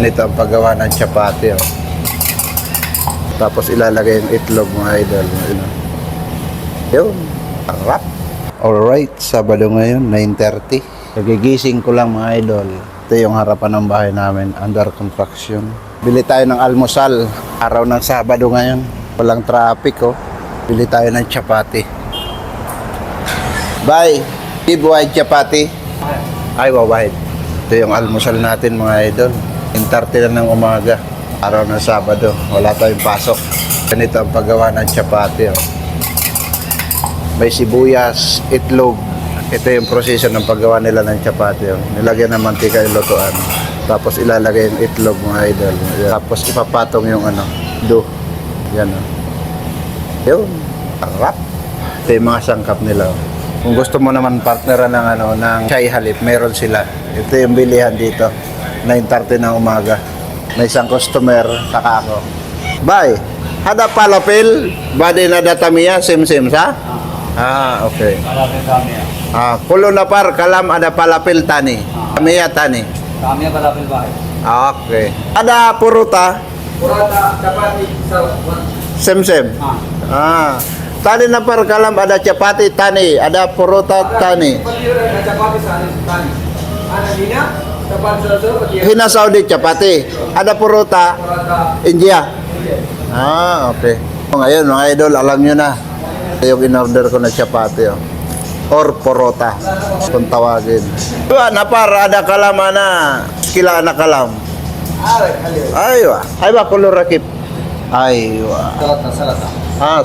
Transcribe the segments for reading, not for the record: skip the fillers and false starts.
Ganito ang paggawa ng chapati. Oh. Tapos ilalagay yung itlog mga idol. Yun. Harap. Alright, Sabado ngayon, 9:30. Nagigising ko lang mga idol. Ito yung harapan ng bahay namin, under construction. Bili tayo ng almusal. Araw ng Sabado ngayon. Walang traffic oh. Bili tayo ng chapati. Bye! Give white chapati. Ay, white. Ito yung almusal natin mga idol. 9:30 na ng umaga. Araw ng Sabado. Wala tayong pasok. Ganito ang paggawa ng chapati oh. May sibuyas, itlog. Ito yung proseso ng paggawa nila ng chapati. Oh. Nilagyan ng mantika yung lutuan. Tapos ilalagay yung itlog mga idol. Yan. Tapos ipapatong yung dough. Yan oh. Yun. Harap. Ito yung mga sangkap nila. Oh. Kung gusto mo naman partneran ng ng chai halip, meron sila. Ito yung bilihan dito. 9:30 ng umaga. May isang customer, saka ako. Bye. Hada palapil, badi na datamiya, sim-sim sa? Ah, okay. Kulo na par, kalam ada palapil tani. Kamiya tani. Kamiya palapil bahay. Okay. Ada puruta? Purata, chapati, Sim-sim. Tani na par, kalam ada chapati tani, ada puruta tani. Chapati tani. Ana dina, chapati sa Hina Saudi chapati. Ada puruta? India. Okay. Ngayon mga idol, alam nyo na. Yung in-order ko na chapati oh. Or porota kung tawagin. Na para ada kalam na kila na kalam. Aywa. Ay ba kulor rakip? Aywa. Salata.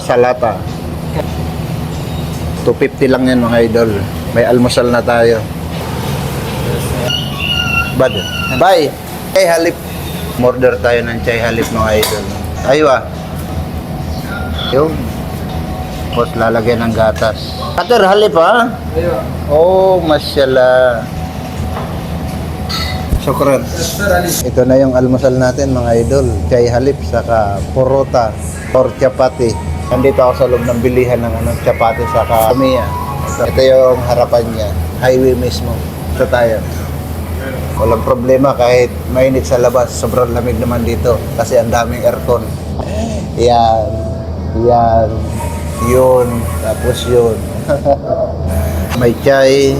Salata. 250 lang yan mga idol. May almusal na tayo. Bye. Chai halip. Order tayo ng chai halip mga idol. Aywa. Yung tapos lalagyan ng gatas. Kater, halip ha? Oh, masyala. Sukran. Ito na yung almusal natin mga idol. Chai halip, saka porota or chapati. Nandito ako sa loob ng bilihan ng chapati saka kamiya. Ito yung harapan niya. Highway mismo. Ito tayo. Walang problema kahit mainit sa labas. Sobrang lamig naman dito kasi ang daming aircon. Yan. Yun, tapos yun. May chai.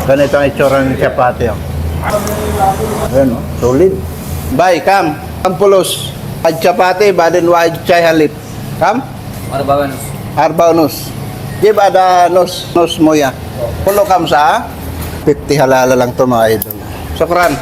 Ganito ang itsura ng chapati. Ayan, solid. Bye, come. Pulos. Ad chapati, badin wa chai halip. Come. Arbaunus. Give ada nos moya. Pulo kam sa 50 halala lang to mga idol. Sukran.